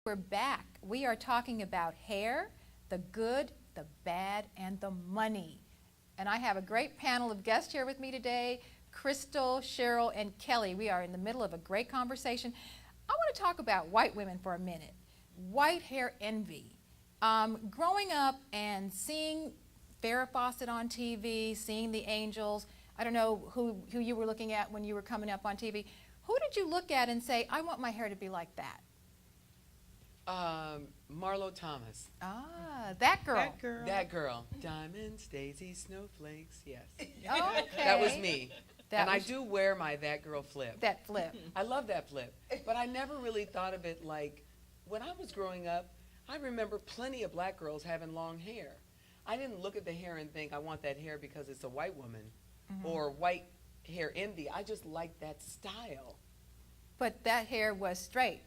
We're back. We are talking about hair, the good, the bad, and the money. And I have a great panel of guests here with me today, Crystal, Cheryl, and Kelly. We are in the middle of a great conversation. I want to talk about white women for a minute. White hair envy. Growing up and seeing Farrah Fawcett on TV, seeing the Angels, I don't know who you were looking at when you were coming up on TV. Who did you look at and say, I want my hair to be like that? Marlo Thomas. Ah, that girl. That girl. Diamonds, daisies, snowflakes, yes. Okay. That was me. I was do wear my That Girl flip. that flip. I love that flip. But I never really thought of it like, when I was growing up, I remember plenty of black girls having long hair. I didn't look at the hair and think, I want that hair because it's a white woman or white hair envy. I just liked that style. But that hair was straight.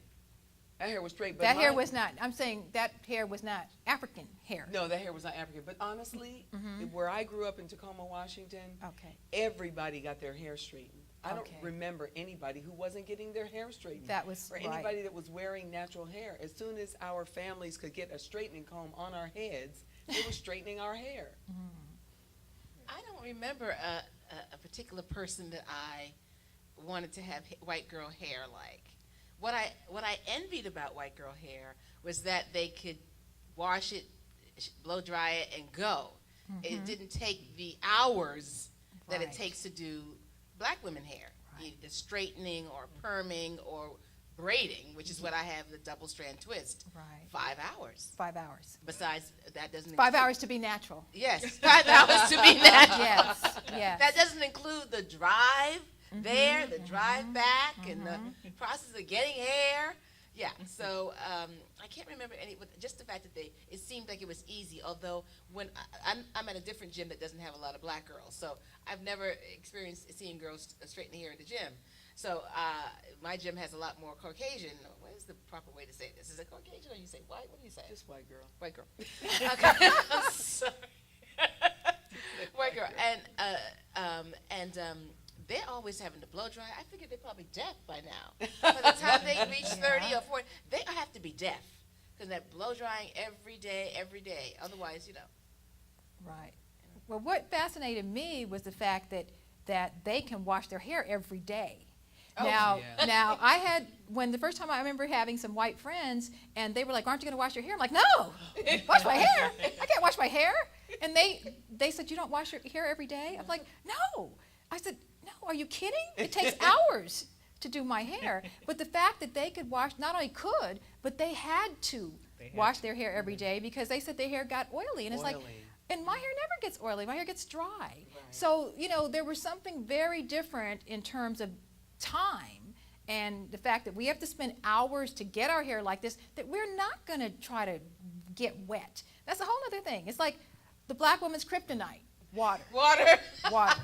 That hair was straight. But That hair was not, I'm saying that hair was not African hair. No, that hair was not African. But honestly, where I grew up in Tacoma, Washington, Okay. everybody got their hair straightened. I don't Okay. remember anybody who wasn't getting their hair straightened. That was or right. anybody that was wearing natural hair. As soon as our families could get a straightening comb on our heads, they were straightening our hair. I don't remember a particular person that I wanted to have white girl hair like. What I envied about white girl hair was that they could wash it, blow dry it, and go. It didn't take the hours that it Right. takes to do black women hair, Right. either straightening or perming or braiding, which is what I have, the double strand twist. Right. 5 hours. 5 hours. Besides, that doesn't 5 include- hours to be natural. Yes, 5 hours to be natural. Yes, yes. That doesn't include the drive there, the drive back, and the process of getting hair. Yeah, so I can't remember any, but just the fact that it seemed like it was easy, although when I'm at a different gym that doesn't have a lot of black girls, so I've never experienced seeing girls straighten the hair at the gym. So my gym has a lot more Caucasian. What is the proper way to say this? Is it Caucasian or you say white? What do you say? Just white girl. White girl. Okay, I'm sorry. White girl. And they're always having to blow dry. I figure they're probably deaf by now. By the time they reach 30 or 40, they have to be deaf because that blow drying every day. Otherwise, Right. Well, what fascinated me was the fact that they can wash their hair every day. Yeah. Now I had, when the first time I remember having some white friends, and they were like, aren't you going to wash your hair? I'm like, no, wash my hair. I can't wash my hair. And they said, you don't wash your hair every day? I'm like, no. I said, no, are you kidding? It takes hours to do my hair. But the fact that they could wash, not only could, but they had to wash their hair every day because they said their hair got oily. And it's like, and my hair never gets oily. My hair gets dry. Right. So, there was something very different in terms of time and the fact that we have to spend hours to get our hair like this, that we're not going to try to get wet. That's a whole other thing. It's like the black woman's kryptonite, water. Water. Water.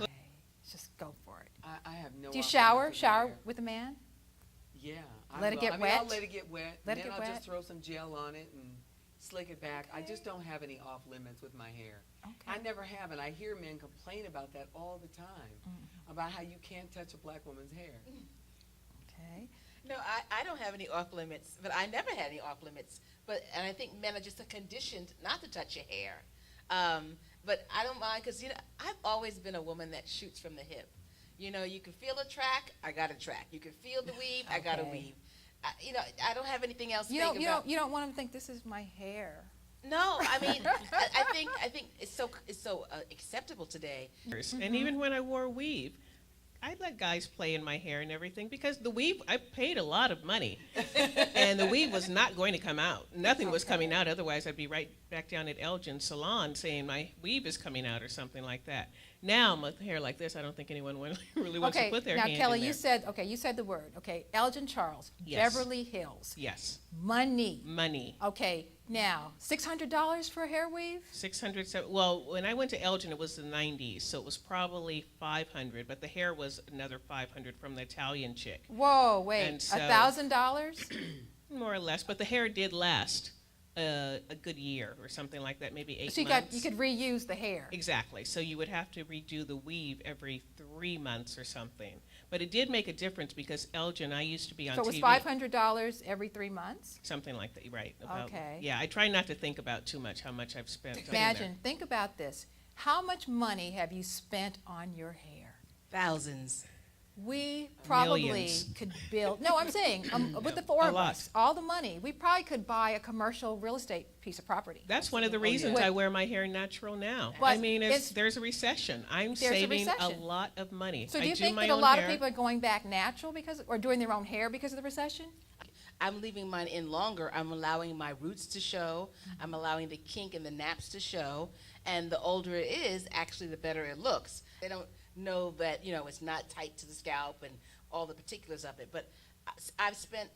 Just go for it. I have no. Do you option shower with my hair. with a man? Yeah. Let it get I'll wet? let it get wet. Let it and then get I'll wet? just throw some gel on it and slick it back. I just don't have any off limits with my hair. Okay. I never have, and I hear men complain about that all the time, about how you can't touch a black woman's hair. Okay. No, I don't have any off limits, but I never had any off limits. And I think men are just conditioned not to touch your hair. But I don't mind because, I've always been a woman that shoots from the hip. You can feel a track, I got a track. You can feel the weave, I got a Okay. weave. I don't have anything else to You think don't, about. you don't want them to think this is my hair. No, I mean, I think it's so acceptable today. And even when I wore a weave, I'd let guys play in my hair and everything because the weave, I paid a lot of money. And the weave was not going to come out. Nothing was coming out. Otherwise, I'd be right back down at Elgin's salon saying my weave is coming out or something like that. Now, with hair like this, I don't think anyone really wants to put their now hand Kelly, in there. you said the word. Okay, Elgin Charles, Yes. Beverly Hills, Yes, money. money. Okay, now $600 for a hair weave. 600. Well, when I went to Elgin, it was the 90s, so it was probably 500. But the hair was another 500 from the Italian chick, Whoa, wait, And so- $1,000? more or less. But the hair did last a good year or something like that, maybe 8 So months. you could reuse the hair. Exactly. So you would have to redo the weave every 3 months or something. But it did make a difference because Elgin, I used to be on So it was TV. $500 every 3 months? Something like that, right. Okay. Yeah, I try not to think about too much how much I've spent. putting Imagine, think about this. How much money have you spent on your hair? Thousands. We probably Millions. could build, no, I'm saying, with the four A of lot. us, all the money, we probably could buy a commercial real estate piece of property. That's one of the reasons I wear my hair natural now. But I mean, it's- there's a recession. I'm There's a saving a recession. lot of money. So do I you think my that a own lot hair. of people are going back natural because, or doing their own hair because of the recession? I'm leaving mine in longer. I'm allowing my roots to show. I'm allowing the kink and the naps to show. And the older it is, actually, the better it looks. They don't know that, you know, it's not tight to the scalp and all the particulars of it. But I've spent,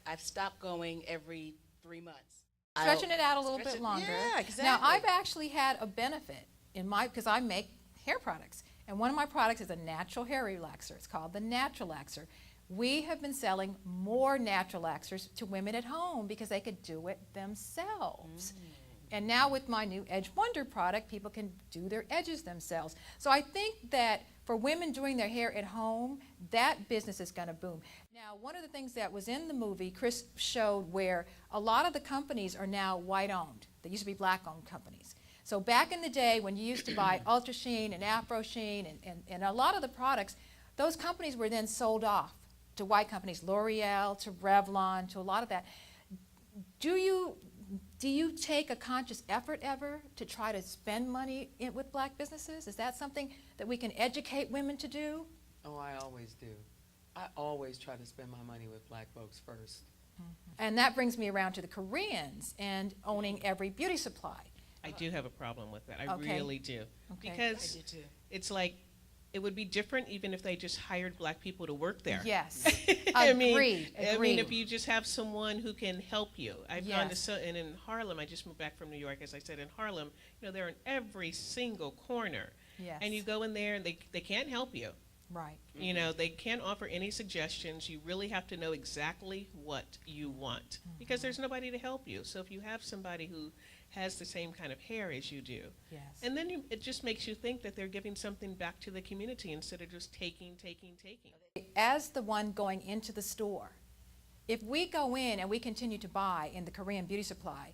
I've stopped going every 3 months. Stretching it out a little Stretch bit it- longer. yeah, exactly. Now, I've actually had a benefit in my, because I make hair products. And one of my products is a natural hair relaxer. It's called the Natural Laxer. We have been selling more natural laxers to women at home because they could do it themselves. And now with my new Edge Wonder product, people can do their edges themselves. So I think that for women doing their hair at home, that business is going to boom. Now, one of the things that was in the movie, Chris showed where a lot of the companies are now white-owned. They used to be black-owned companies. So back in the day when you used to buy Ultra Sheen and Afro Sheen and a lot of the products, those companies were then sold off to white companies, L'Oreal, to Revlon, to a lot of that. Do you take a conscious effort ever to try to spend money with black businesses? Is that something that we can educate women to do? Oh, I always do. I always try to spend my money with black folks first. And that brings me around to the Koreans and owning every beauty supply. I do have a problem with that. I Okay. really do. Okay. Because I do too. it's like, it would be different even if they just hired black people to work there. Yes. I mean, Agreed. I mean, if you just have someone who can help you. I've gone to Yes. and in Harlem, I just moved back from New York, as I said, in Harlem, you know, they're in every single corner. Yes. And you go in there and they can't help you. Right. You know, they can't offer any suggestions. You really have to know exactly what you want because there's nobody to help you. So if you have somebody who has the same kind of hair as you do, Yes. and then it just makes you think that they're giving something back to the community instead of just taking. As the one going into the store, if we go in and we continue to buy in the Korean beauty supply,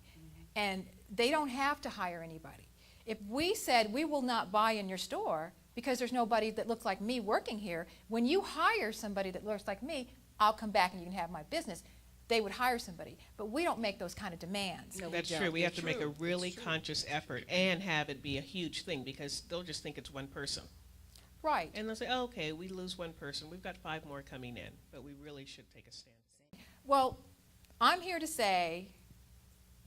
and they don't have to hire anybody. If we said we will not buy in your store because there's nobody that looks like me working here, when you hire somebody that looks like me, I'll come back and you can have my business. They would hire somebody, but we don't make those kind of demands. No, we That's don't. true. We have to make a True. really It's true. conscious effort and have it be a huge thing because they'll just think it's one person. Right. And they'll say, oh, okay, we lose one person. We've got 5 more coming in, but we really should take a stand. Well, I'm here to say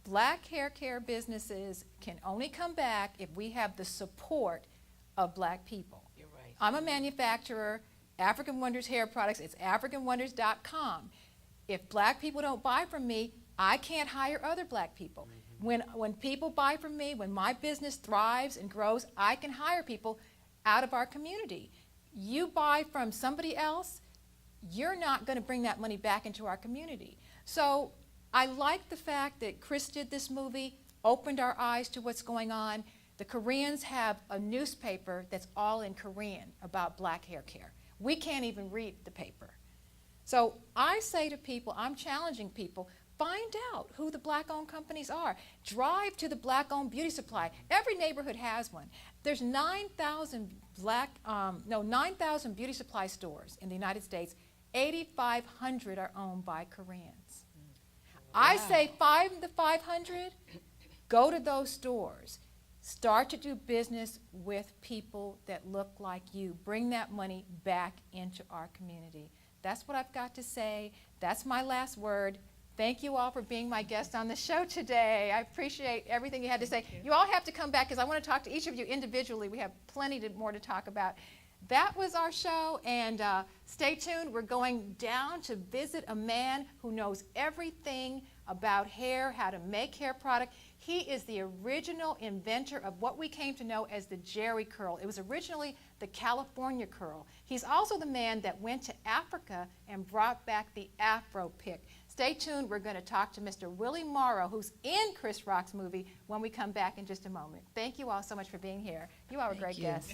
black hair care businesses can only come back if we have the support of black people. You're right. I'm a manufacturer, African Wonders Hair Products, it's africanwonders.com. If black people don't buy from me, I can't hire other black people. When people buy from me, when my business thrives and grows, I can hire people out of our community. You buy from somebody else, you're not going to bring that money back into our community. So I like the fact that Chris did this movie, opened our eyes to what's going on. The Koreans have a newspaper that's all in Korean about black hair care. We can't even read the paper. So I say to people, I'm challenging people, find out who the black-owned companies are. Drive to the black-owned beauty supply. Every neighborhood has one. There's 9,000 9,000 beauty supply stores in the United States. 8,500 are owned by Koreans. I say 5 to 500, go to those stores. Start to do business with people that look like you. Bring that money back into our community. That's what I've got to say. That's my last word. Thank you all for being my guest on the show today. I appreciate everything you had to say. You all have to come back because I want to talk to each of you individually. We have plenty more to talk about. That was our show, and stay tuned. We're going down to visit a man who knows everything about hair, how to make hair product. He is the original inventor of what we came to know as the Jerry curl. It was originally the California curl. He's also the man that went to Africa and brought back the Afro pick. Stay tuned. We're going to talk to Mr. Willie Morrow, who's in Chris Rock's movie, when we come back in just a moment. Thank you all so much for being here. You are a great guest.